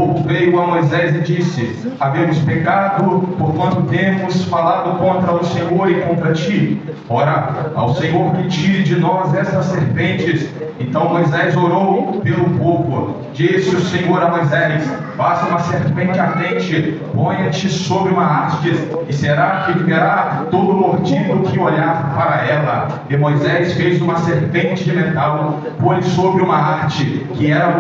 povo veio a Moisés e disse: havemos pecado, porquanto temos falado contra o Senhor e contra ti. Ora, ao Senhor que tire de nós essas serpentes. Então Moisés orou pelo povo. Disse o Senhor a Moisés: faça uma serpente ardente, ponha-te sobre uma haste, e será que viverá todo mordido que olhar para ela. E Moisés fez uma serpente de metal, pôs sobre uma haste, que era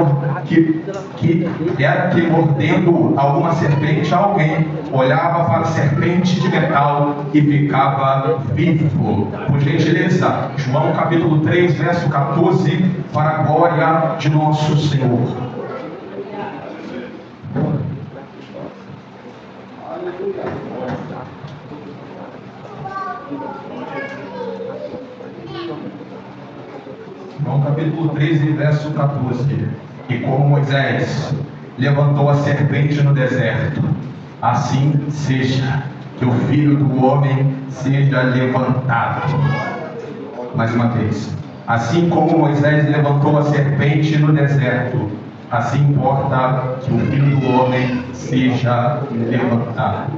que mordendo alguma serpente, alguém olhava para a serpente de metal e ficava vivo. Por gentileza, João capítulo 3, verso 14, para a glória de nosso Senhor. João capítulo 13, verso 14. E como Moisés levantou a serpente no deserto, assim seja que o Filho do Homem seja levantado. Mais uma vez. Assim como Moisés levantou a serpente no deserto, assim importa que o Filho do Homem seja levantado.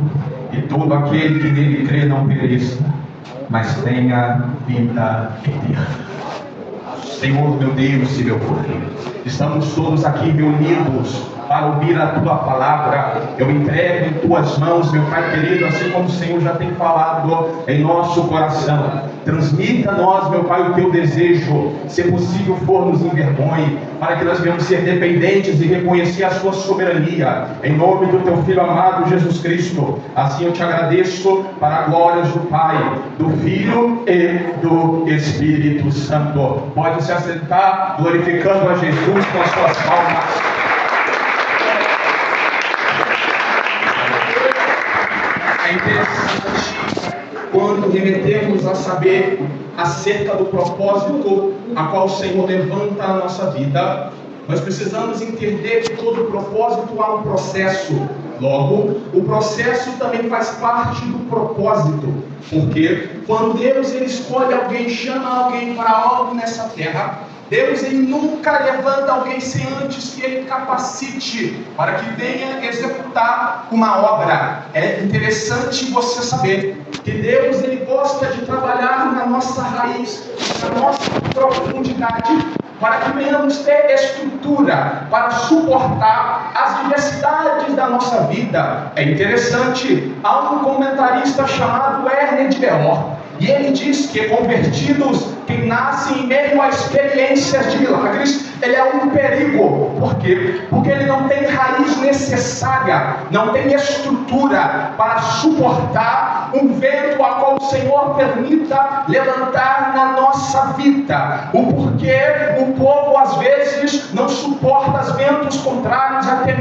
E todo aquele que nele crê não pereça, mas tenha vida eterna. Senhor, meu Deus e meu Pai, estamos todos aqui reunidos para ouvir a Tua palavra. Eu entrego em Tuas mãos, meu Pai querido, assim como o Senhor já tem falado em nosso coração. Transmita a nós, meu Pai, o Teu desejo, se possível for, nos envergonhe, para que nós venhamos ser dependentes e reconhecer a Sua soberania, em nome do Teu Filho amado Jesus Cristo. Assim eu Te agradeço, para a glória do Pai, do Filho e do Espírito Santo. Pode se assentar, glorificando a Jesus com as suas palmas. É interessante quando remetemos a saber acerca do propósito a qual o Senhor levanta a nossa vida. Nós precisamos entender que todo propósito há um processo. Logo, o processo também faz parte do propósito. Porque quando Deus ele escolhe alguém, chama alguém para algo nessa terra, Deus ele nunca levanta alguém sem antes que ele capacite para que venha executar uma obra. É interessante você saber que Deus ele gosta de trabalhar na nossa raiz, na nossa profundidade, para que venhamos ter estrutura para suportar as diversidades da nossa vida. É interessante, há um comentarista chamado Werner de Belor, e ele diz que convertidos, quem nasce em meio a experiências de milagres, ele é um perigo. Por quê? Porque ele não tem raiz necessária, não tem estrutura para suportar um vento a qual o Senhor permita levantar na nossa vida. O porquê o povo às vezes não suporta os ventos contrários, até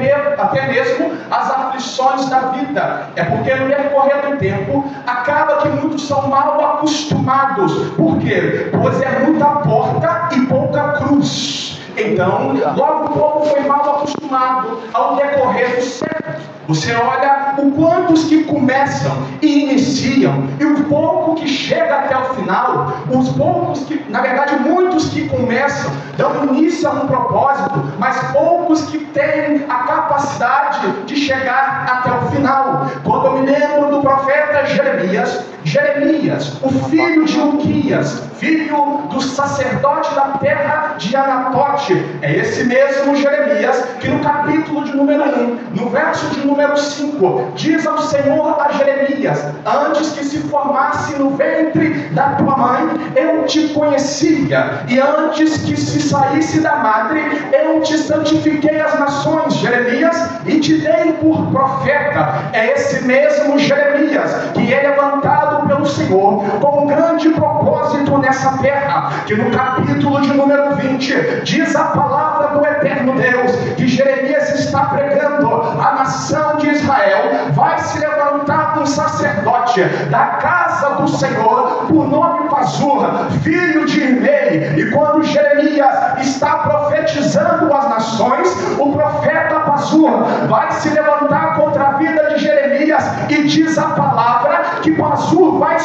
mesmo as aflições da vida. É porque no decorrer do tempo acaba que muitos são mal acostumados. Por quê? Pois é muita porta e pouca cruz. Então, logo o povo foi mal acostumado ao decorrer dos séculos. Você olha o quantos que começam e iniciam, e o pouco que chega até o final, os poucos que, na verdade, muitos que começam, dão início a um propósito, mas poucos que têm a capacidade de chegar até o final. Quando eu me lembro do profeta Jeremias, o filho de Uquias, filho do sacerdote da terra de Anatote, é esse mesmo Jeremias que no capítulo de número 1, no verso de número 5, diz ao Senhor a Jeremias: antes que se formasse no ventre da tua mãe, eu te conhecia, e antes que se saísse da madre, eu te santifiquei as nações, Jeremias, e te dei por profeta. É esse mesmo Jeremias que é levantado pelo Senhor com um grande propósito nessa terra, que no capítulo de número 20 diz a palavra do eterno Deus que Jeremias está pregando: a nação de Israel vai se levantar um sacerdote da casa do Senhor, por nome Pazur, filho de Imei. E quando Jeremias está profetizando as nações, o profeta Pazur vai se levantar contra a vida de Jeremias, e diz a palavra que Pazur vai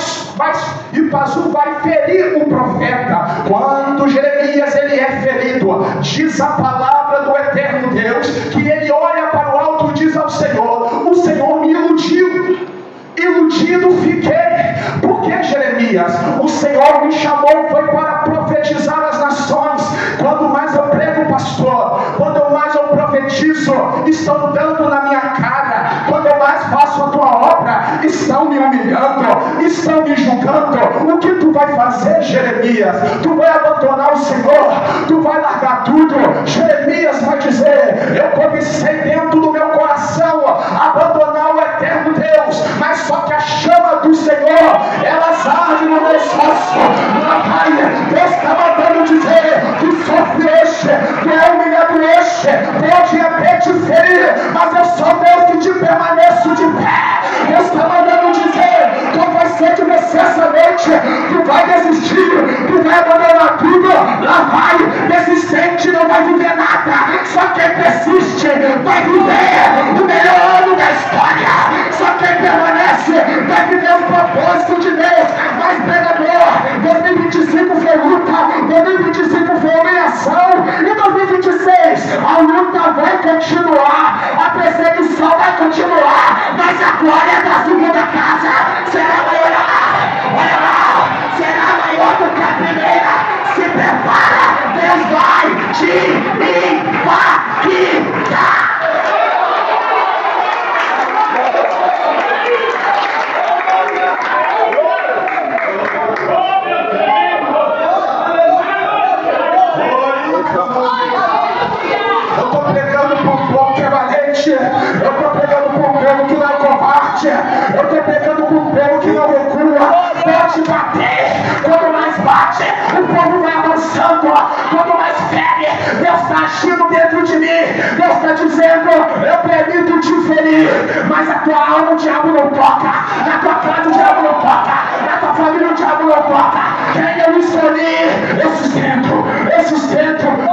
ferir o profeta. Quando Jeremias ele é ferido, diz a palavra do eterno Deus que ele olha para o isso, estão dando na minha cara. Quando eu mais faço a tua obra, estão me humilhando, estão me julgando. O que tu vai fazer, Jeremias? Tu vai abandonar o Senhor? Tu vai largar tudo? Jeremias vai dizer: eu cobicei dentro do meu coração abandonar o eterno Deus, mas só que a chama do Senhor, elas ardem no meu esforço. Deus está mandando dizer: tu sofre hoje, tu é humilhado hoje, pode até te ferir, mas eu sou Deus que te permaneço de pé. Deus está mandando dizer: tu vai ser de você essa noite, tu vai desistir, tu vai abandonar tudo. Lá vai, desistente não vai viver nada, só quem persiste vai viver o melhor ano da história. Só quem permanece vai viver o propósito de Deus. Mas pregador, 2025 foi luta, 2025 foi humilhação, e 2026 a luta vai continuar, a perseguição vai continuar, mas a glória da segunda casa será maior. Olha lá, será maior do que a primeira. Se prepara, Deus vai te impactar. Eu estou pregando para um povo que é valente, eu estou pregando para um povo que não é covarde, eu estou pregando para um povo que não recua. Pode bater, quando mais bate, o povo vai avançando, quando mais fere, Deus está agindo dentro de mim. Deus está dizendo: eu permito te ferir, mas a tua alma o diabo não toca, na tua casa o diabo não toca, na tua família o diabo não toca. Quem eu escolhi, eu sustento.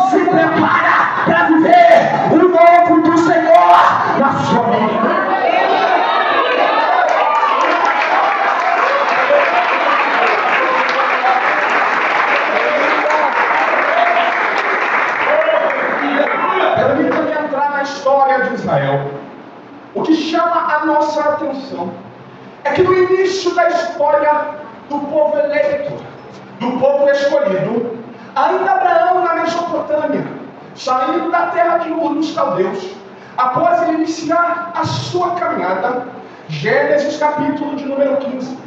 Se prepara para viver o novo do Senhor na sua vida. Permita-me entrar na história de Israel. O que chama a nossa atenção é que no início da história do povo eleito, do povo escolhido, ainda Abraão na Mesopotâmia, saindo da terra de Ur dos Caldeus, após ele iniciar a sua caminhada, Gênesis capítulo de número 15,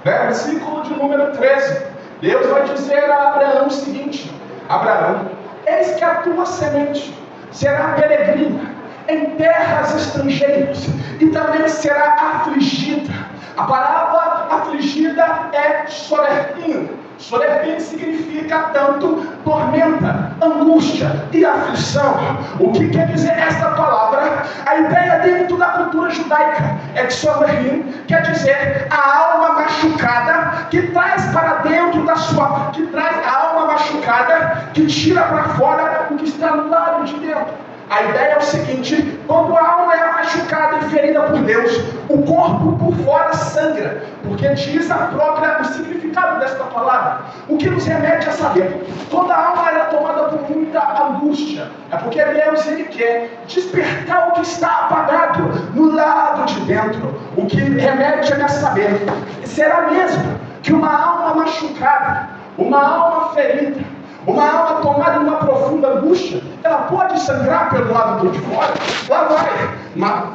versículo de número 13, Deus vai dizer a Abraão o seguinte: Abraão, eis que a tua semente será peregrina em terras estrangeiras e também será afligida. A palavra afligida é sorepim. Sorepim significa tanto tormenta, angústia e aflição. O que quer dizer esta palavra? A ideia dentro da cultura judaica é que sorepim quer dizer a alma machucada que traz para dentro da sua, que traz a alma machucada, que tira para fora o que está no lado de dentro. A ideia é o seguinte: quando a alma é machucada e ferida por Deus, o corpo por fora sangra, porque diz o significado desta palavra. O que nos remete a saber, toda alma é tomada por muita angústia, é porque Deus ele quer despertar o que está apagado no lado de dentro. O que remete a saber, será mesmo que uma alma machucada, uma alma ferida, uma alma tomada em uma profunda angústia, ela pode sangrar pelo lado de fora? Lá vai,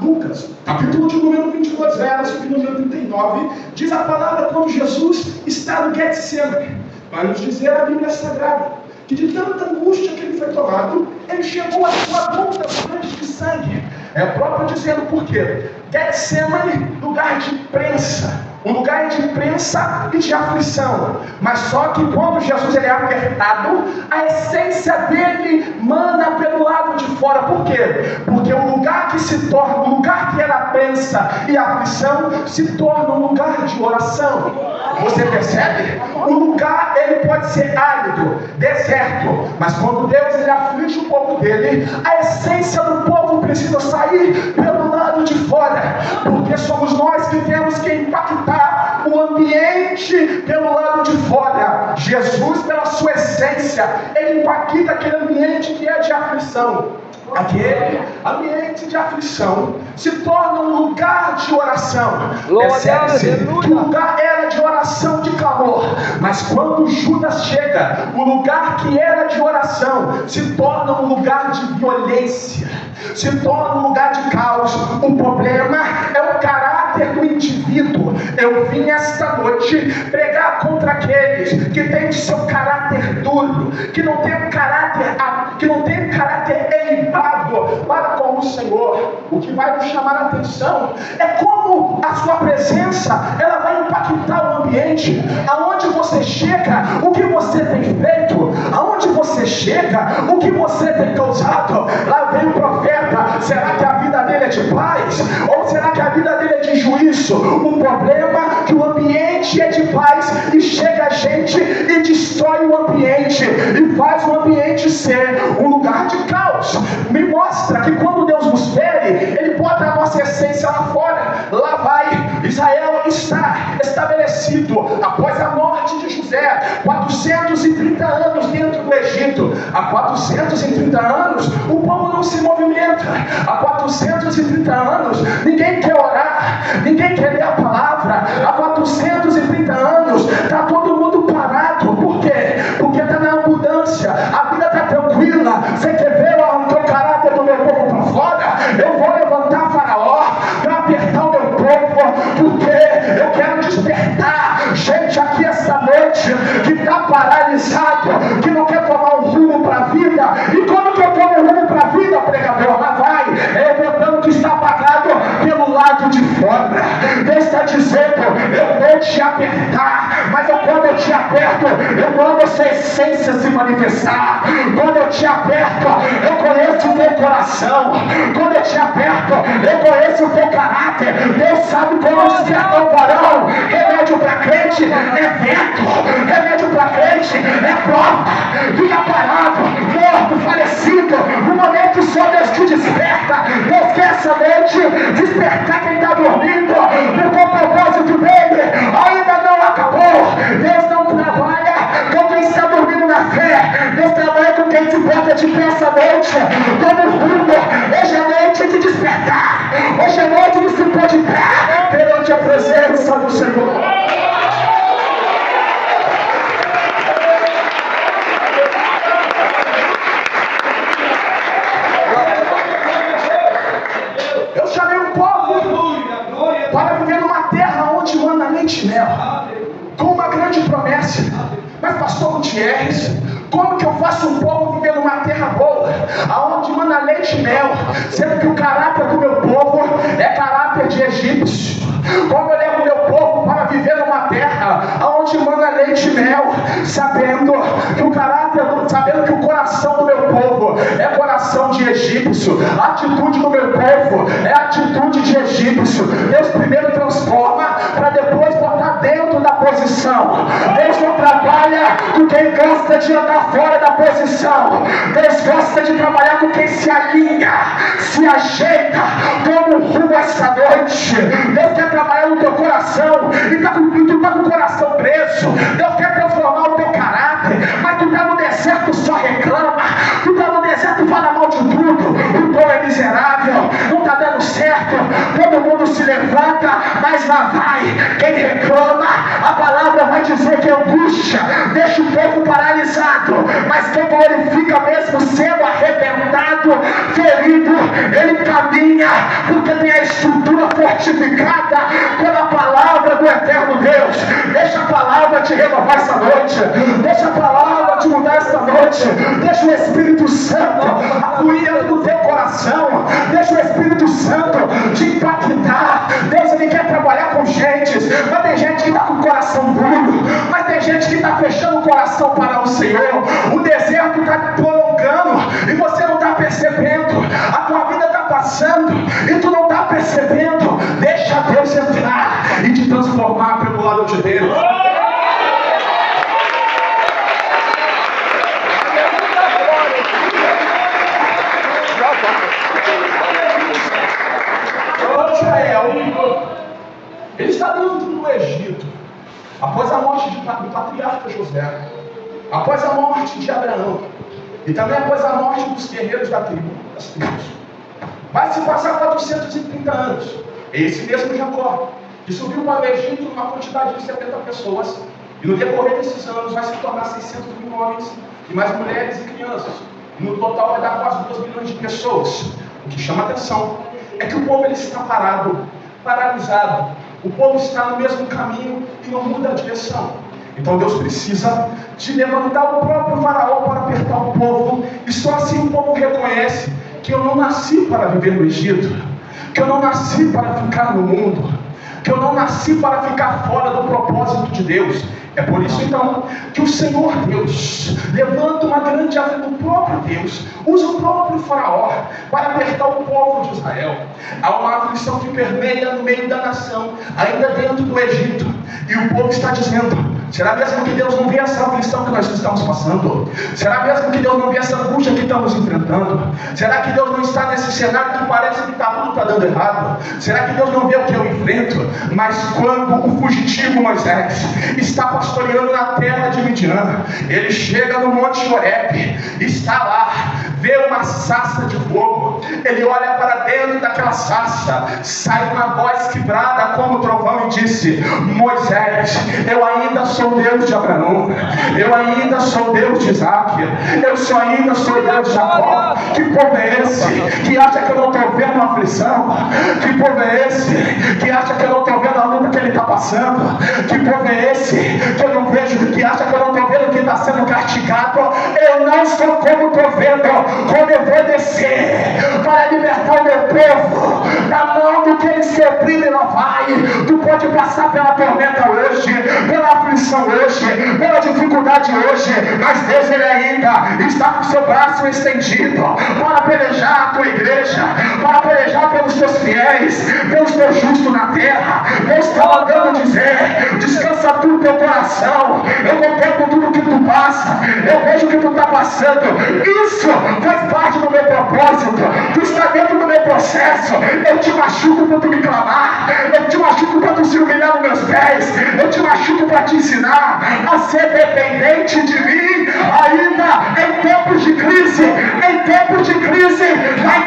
Lucas, capítulo de número 22, verso de número 39, diz a palavra quando Jesus está no Getsemane. Vai nos dizer a Bíblia Sagrada que de tanta angústia que ele foi tomado, ele chegou a sua boca de sangue. É o próprio dizendo por quê? Getsemane, lugar de prensa. Um lugar de prensa e de aflição. Mas só que quando Jesus ele é apertado, a essência dele mana pelo lado de fora. Por quê? Porque o lugar que se torna, o lugar que era prensa e aflição, se torna um lugar de oração. Você percebe? O lugar ele pode ser árido, deserto, mas quando Deus ele aflige o povo dele, a essência do povo precisa sair pelo lado de fora, porque somos nós que temos que impactar o ambiente pelo lado de fora. Jesus, pela sua essência, ele impacta aquele ambiente que é de aflição. Aquele ambiente de aflição se torna um lugar de oração. Percebe-se que o lugar era de oração, de clamor. Mas quando Judas chega, o lugar que era de oração se torna um lugar de violência, se torna um lugar de caos. O problema é o caráter do indivíduo. Eu vim esta noite pregar contra aqueles que têm seu caráter duro, que não tem um caráter elevado para com o Senhor. O que vai nos chamar a atenção é como a sua presença ela vai impactar o ambiente. Aonde você chega, o que você tem feito, aonde você chega, o que você tem causado. Lá vem o profeta. Será que a vida dele é de paz? Ou será que a vida dele é de juízo? O problema é que o ambiente é de paz e chega a gente e destrói o ambiente e faz o ambiente ser um lugar de caos. Me mostra que quando Deus nos fere, Ele bota a nossa essência lá fora. Lá vai, Israel está estabelecido após a morte de José, 430 anos dentro do Egito. Há 430 anos o povo não se movimenta. Há 430 anos ninguém quer orar, ninguém quer ler a palavra. Há 430 anos está todo mundo parado. Por quê? Porque está na abundância, a vida está tranquila. Você quer ver o caráter do meu povo para fora? Eu vou levantar Faraó para apertar o meu povo, porque eu quero despertar gente aqui essa noite que está paralisado, que não quer tomar um rumo para a vida. E como que eu tomo um rumo para a vida, pregador? Lá vai, levantando que está apagado pelo lado de fora. Deus está dizendo: eu vou te apertar, mas quando eu te aperto, eu mando essa essência se manifestar. Quando eu te aperto, eu conheço o teu coração. Quando eu te aperto, eu conheço o teu caráter. Deus sabe como despertar o varão. Remédio para crente é vento, remédio para crente é prova. Fica parado, morto, falecido. No momento só Deus te desperta. Deus quer essa noite despertar quem está dormindo, porque o propósito dele ainda não acabou. Deus não trabalha com quem está dormindo na fé. Deus trabalha com quem se bota de pé essa noite. Todo mundo, hoje é noite de despertar. Hoje é noite de se pôr de pé perante a presença do Senhor. Eu chamei um povo para viver numa terra onde manda leite e mel, com uma grande promessa. Mas pastor Gutierrez, como que eu faço um povo viver numa terra boa, aonde manda leite e mel, sendo que o caráter do meu povo é caráter de egípcio? Como eu levo meu povo para viver numa terra aonde manda leite e mel, sabendo que o coração do meu povo é coração de egípcio, a atitude do meu povo é atitude de egípcio? Deus primeiro transforma para depois botar dentro da posição. Deus não trabalha com quem gosta de andar fora da posição. Deus gosta de trabalhar com quem se alinha, se ajeita. Toma um rumo essa noite. Deus quer trabalhar no teu coração e tu está com o coração preso. Deus quer transformar o teu caráter, mas tu está no deserto, só reclama. Tu está no deserto, fala mal de tudo. O povo é miserável, não está dando certo. Todo mundo se levanta, mas lá vai quem reclama. A palavra vai dizer que angústia deixa o povo paralisado, mas quem glorifica mesmo sendo arrebentado, ferido, ele caminha, porque tem a estrutura fortificada pela palavra do eterno Deus. Deixa a palavra te renovar essa noite, deixa a palavra te mudar essa noite, deixa o Espírito Santo fluir no teu coração, deixa o Espírito Santo te impactar. Deus, ele quer trabalhar com gente, mas tem gente que está com o coração duro, mas tem gente que está fechando o coração para o Senhor. O deserto está prolongando e você não está percebendo. A tua vida está passando e tu não está percebendo. Deixa Deus entrar e te transformar pelo lado de Deus. Israel, ele está dentro do Egito, após a morte do patriarca José, após a morte de Abraão, e também após a morte dos guerreiros da tribo. das tribos. Vai se passar 430 anos. Esse mesmo Jacó, que subiu para o Egito numa quantidade de 70 pessoas, e no decorrer desses anos vai se tornar 600 mil homens, e mais mulheres e crianças. E no total vai dar quase 2 milhões de pessoas. O que chama atenção é que o povo ele está paralisado. O povo está no mesmo caminho e não muda a direção. Então Deus precisa de levantar o próprio faraó para apertar o povo, e só assim o povo reconhece que eu não nasci para viver no Egito, que eu não nasci para ficar no mundo, que eu não nasci para ficar fora do propósito de Deus. É por isso então que o Senhor Deus levanta uma grande aflição, o próprio Deus usa o próprio faraó para apertar o povo de Israel. Há uma aflição que permeia no meio da nação, ainda dentro do Egito, e o povo está dizendo: será mesmo que Deus não vê essa aflição que nós estamos passando? Será mesmo que Deus não vê essa angústia que estamos enfrentando? Será que Deus não está nesse cenário que parece que tudo está dando errado? Será que Deus não vê o que eu enfrento? Mas quando o fugitivo Moisés está pastoreando na terra de Midian, ele chega no Monte Horebe, está lá, vê uma sarça de fogo, ele olha para dentro daquela sarça, sai uma voz quebrada como trovão e disse: Moisés, eu ainda sou Deus de Abraão, eu ainda sou Deus de Isaac, eu ainda sou Deus de Jacó. Que povo é esse que acha que eu não estou vendo a aflição? Que povo é esse que acha que eu não estou vendo a luta que ele está passando? Que povo é esse que eu não vejo, que acha que eu não estou vendo que está sendo castigado? Eu não sou como estou vendo. Quando eu vou descer para libertar o meu povo da mão do que ele se oprime, não vai. Tu pode passar pela tormenta hoje, pela aflição hoje, pela dificuldade hoje, mas Deus ele ainda está com o seu braço estendido para pelejar a tua igreja, para pelejar pelos teus fiéis, pelos teus justos na terra. Deus está mandando dizer: descansa tu o teu coração, eu contemplo tudo que tu passa, eu vejo o que tu está passando, isso faz parte do meu propósito, tu está dentro do meu processo. Eu te machuco para tu me clamar, eu te machuco para tu se humilhar nos meus pés, eu te machuco para te ensinar a ser dependente de mim. Ainda em tempos de crise, vai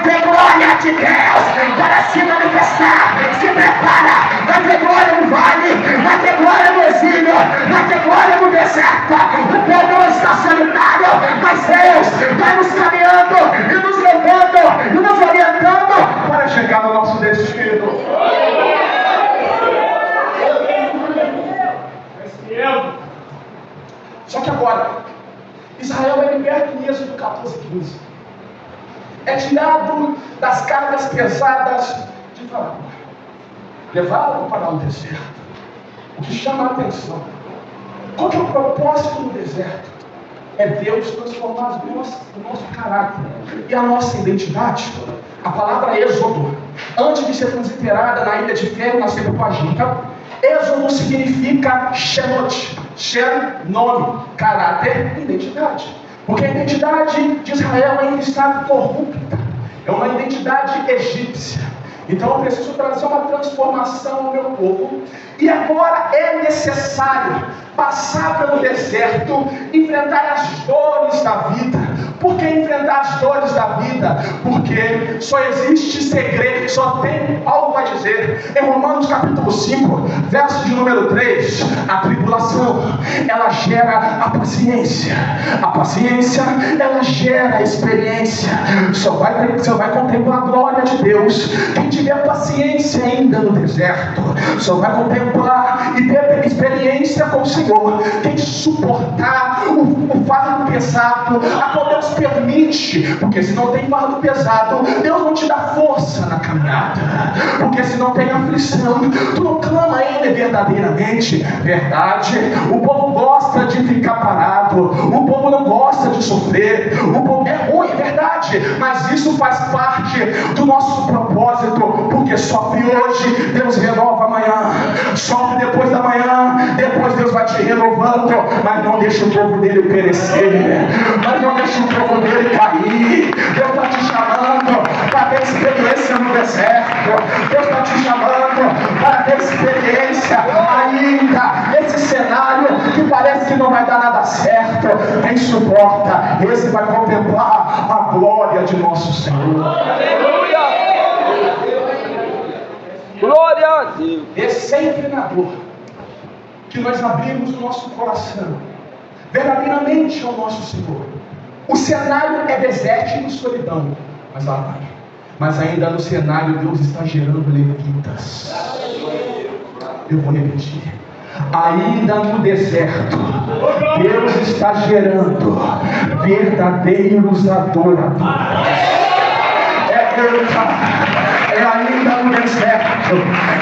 ter glória de Deus para se manifestar. Se prepara, vai ter glória no vale, vai ter glória no exílio, vai ter glória no deserto. O povo não está solitário, mas Deus vai nos caminhando e nos levando e nos orientando para chegar no nosso destino. Só que agora Israel é liberto em Êxodo 14:15. É tirado das cargas pesadas de Faraó, levado para o deserto. O que chama a atenção, qual que é o propósito do deserto? É Deus transformar o nosso caráter e a nossa identidade. A palavra êxodo, antes de ser transliterada na ilha de Ferro, na Septuaginta, êxodo significa Shemot. Shem, nome, caráter, identidade. Porque a identidade de Israel ainda está corrupta. É uma identidade egípcia. Então eu preciso trazer uma transformação no meu povo. E agora é necessário passar pelo deserto, enfrentar as dores da vida. Por que enfrentar as dores da vida? Porque só existe segredo, só tem algo a dizer. Em Romanos capítulo 5, verso de número 3, a tribulação, ela gera a paciência. A paciência, ela gera a experiência. Só vai contemplar a glória de Deus quem tiver paciência ainda no deserto. Só vai contemplar e ter experiência com o Senhor quem suportar o fardo pesado, a qual Deus permite. Porque se não tem fardo pesado, Deus não te dá força na caminhada. Porque se não tem aflição, tu não clama ainda verdadeiramente. Verdade, o povo gosta de ficar parado, o povo não gosta de sofrer, o povo é ruim, é verdade, mas isso faz parte do nosso propósito. Porque sofre hoje, Deus renova amanhã. Sofre depois da manhã, depois Deus vai te renovando. Mas não deixa o povo dele perecer, mas não deixa o povo dele cair. Deus está te chamando para ter experiência no deserto. Deus está te chamando para ter experiência ainda nesse cenário que parece que não vai dar nada certo. Quem suporta, esse vai contemplar a a glória de nosso Senhor. Aleluia! Glória a Deus! É sempre na dor que nós abrimos o nosso coração verdadeiramente ao nosso Senhor. O cenário é desértico e solidão, mas ainda no cenário Deus está gerando levitas. Eu vou repetir. Ainda no deserto, Deus está gerando verdadeiros adoradores. É ainda no deserto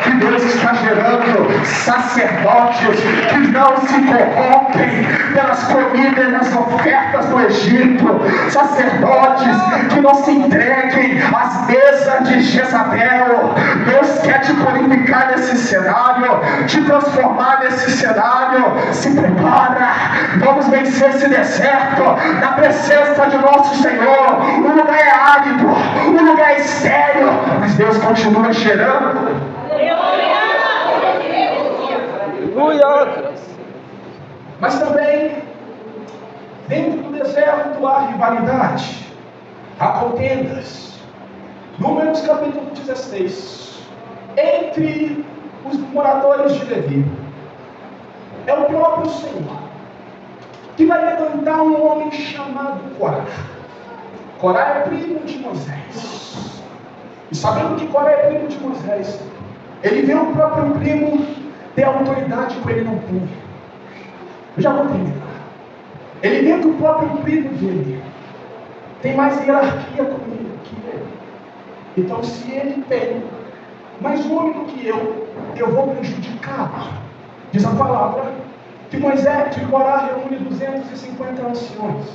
que Deus está gerando sacerdotes que não se corrompem pelas comidas e nas ofertas do Egito, sacerdotes que não se entreguem às mesas de Jezabel. Deus quer te purificar nesse cenário, te transformar nesse cenário. Se prepara, vamos vencer esse deserto na presença de nosso Senhor. O lugar é árido, o lugar é estéril, mas Deus continua cheirando. Aleluia! Mas também, dentro do deserto há rivalidade, há contendas. Números capítulo 16. Entre os moradores de Levi, é o próprio Senhor que vai levantar um homem chamado Corá. Corá é primo de Moisés. E sabendo que Corá é primo de Moisés, ele vê o próprio primo ter autoridade que ele não tem. Eu já vou terminar. Ele vê que o próprio primo dele tem mais hierarquia comigo que ele. Então, se ele tem mais homem do que eu vou prejudicá-lo. Diz a palavra que Corá reúne 250 anciões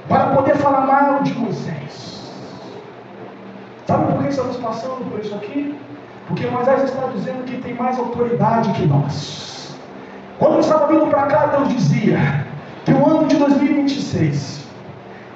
para poder falar mal de Moisés. Sabe por que estamos passando por isso aqui? Porque Moisés está dizendo que tem mais autoridade que nós. Quando eu estava vindo para cá, Deus dizia que o ano de 2026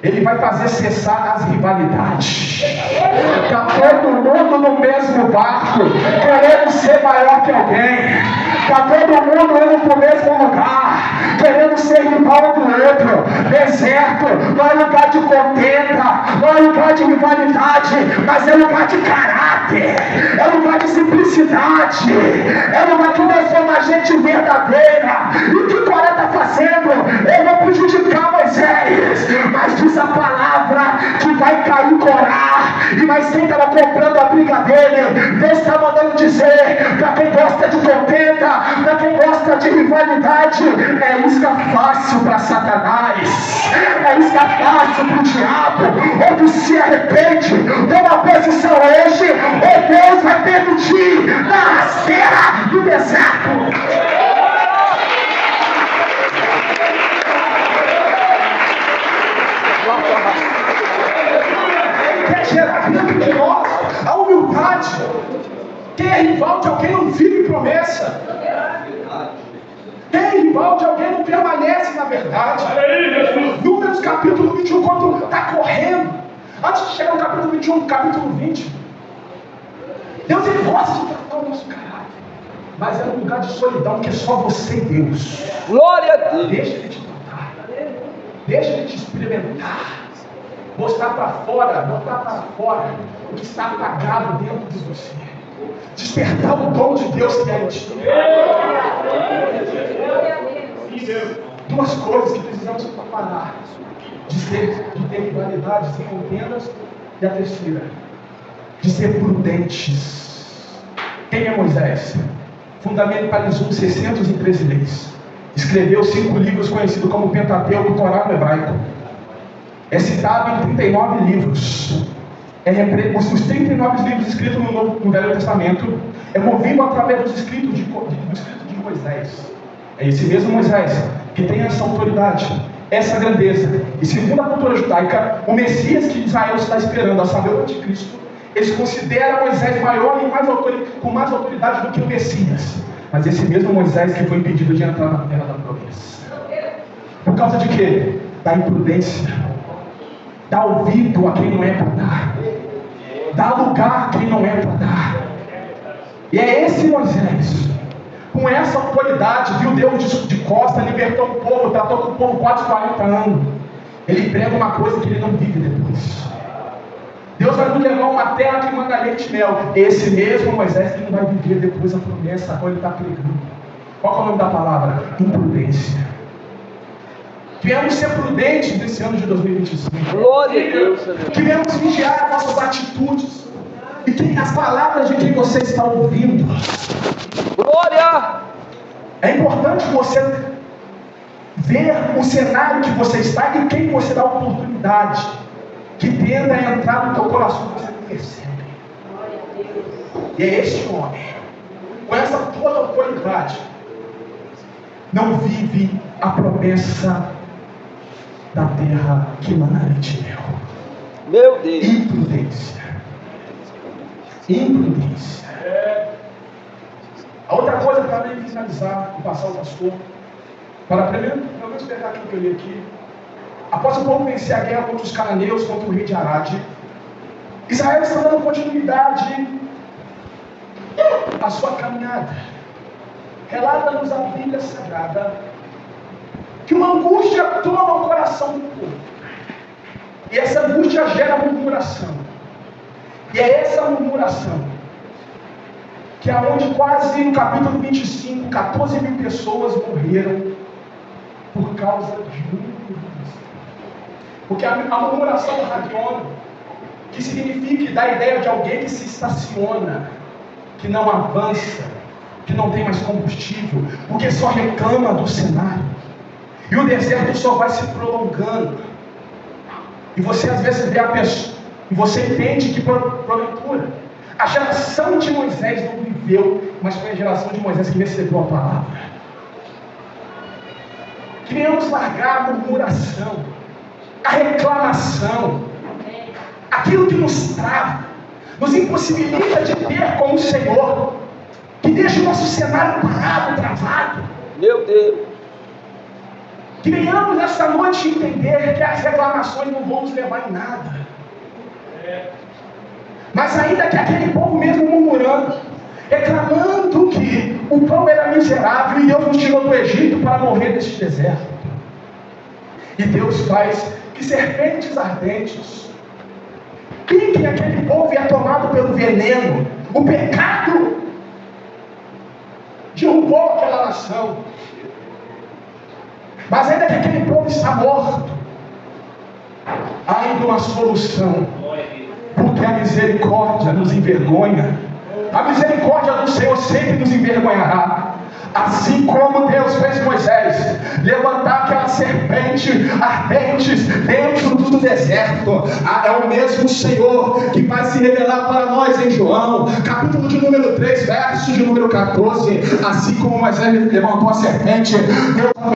Ele vai fazer cessar as rivalidades. Está todo mundo no mesmo barco, querendo ser maior que alguém. Está todo mundo indo para o mesmo lugar, querendo ser rival do outro. Deserto não é lugar de contenda, não é lugar de rivalidade, mas é lugar de caráter, é lugar de simplicidade, é lugar que transforma a gente verdadeira. E o que Corá está fazendo? Eu vou prejudicar Moisés, mas diz a palavra que vai cair Corá, e mais quem estava comprando a briga dele. Deus está mandando dizer para quem gosta de contenda, para quem gosta de rivalidade: é isca fácil para Satanás, é isca fácil para o diabo. Ou tu se arrepende, toma posição hoje, ou Deus vai permitir na rasteira do deserto. Quer gerar dentro de nós a humildade. Quem é rival de alguém não vive promessa. Quem é rival de alguém não permanece na verdade. Números capítulo 21, quando está correndo, antes de chegar no capítulo 21, capítulo 20, Deus ele gosta de tratar o nosso caráter, mas é um lugar de solidão que é só você e Deus. Glória a Deus. Deixa ele te tratar, deixa ele te experimentar, mostrar para fora, botar para fora o que está apagado dentro de você, despertar o dom de Deus que é em ti. Duas coisas que precisamos parar de ter rivalidades e contendas, e a terceira, de ser prudentes. Quem é Moisés? Fundamentalizou 613 leis, escreveu 5 livros conhecidos como Pentateuco, Torá no hebraico. É citado em 39 livros. Os 39 livros escritos no Velho Testamento é movido através dos escritos de Moisés. É esse mesmo Moisés que tem essa autoridade, essa grandeza. E segundo a cultura judaica, o Messias que Israel está esperando, a saber, o Anticristo, eles consideram Moisés maior e com mais autoridade do que o Messias. Mas esse mesmo Moisés que foi impedido de entrar na terra da promessa. Por causa de quê? Da imprudência. Dá ouvido a quem não é para dar, dá lugar a quem não é para dar. E é esse Moisés, com essa autoridade, viu Deus de costa, libertou o povo, tratou com o povo quase 40 anos. ele prega uma coisa que ele não vive depois. Deus vai nos levar a uma terra que manda leite e mel. Esse mesmo Moisés que não vai viver depois a promessa a qual ele está pregando. Qual é o nome da palavra? Imprudência. Queremos ser prudentes nesse ano de 2025. Glória a Deus. Queremos vigiar as nossas atitudes. E que as palavras de quem você está ouvindo. Glória. É importante você ver o cenário que você está e quem você dá oportunidade. Que tenda a entrar no teu coração que você não percebe. E é este homem, com essa toda autoridade, não vive a promessa da terra que mana leite e mel. Meu Deus. Imprudência. Imprudência. A outra coisa para mim finalizar e passar ao pastor, para primeiro, pelo menos pegar aquilo que eu li aqui. Após o povo vencer a guerra contra os cananeus, contra o rei de Arade, Israel está dando continuidade à sua caminhada. Relata-nos a Bíblia Sagrada que uma angústia toma o coração do povo. E essa angústia gera murmuração. E é essa murmuração que é onde quase no capítulo 25, 14 mil pessoas morreram por causa de murmuração. Porque a murmuração rabiona, que significa e dá a ideia de alguém que se estaciona, que não avança, que não tem mais combustível, porque só reclama do cenário. E o deserto só vai se prolongando. E você às vezes vê a pessoa, e você entende que porventura a geração de Moisés não viveu, mas foi a geração de Moisés que recebeu a palavra. Queremos largar a murmuração, a reclamação, aquilo que nos trava, nos impossibilita de ter com o Senhor, que deixa o nosso cenário parado, travado. Meu Deus. Que venhamos esta noite entender que as reclamações não vão nos levar em nada. Mas ainda que aquele povo mesmo murmurando, reclamando que o povo era miserável e Deus nos tirou do Egito para morrer neste deserto. E Deus faz que serpentes ardentes piquem aquele povo e é tomado pelo veneno. O pecado derrubou aquela nação. Mas ainda que aquele povo está morto, há ainda uma solução. Porque a misericórdia nos envergonha. A misericórdia do Senhor sempre nos envergonhará. Assim como Deus fez Moisés levantar aquela serpente ardentes dentro do deserto, é o mesmo Senhor que vai se revelar para nós em João, capítulo de número 3, verso de número 14. Assim como Moisés levantou a serpente, Deus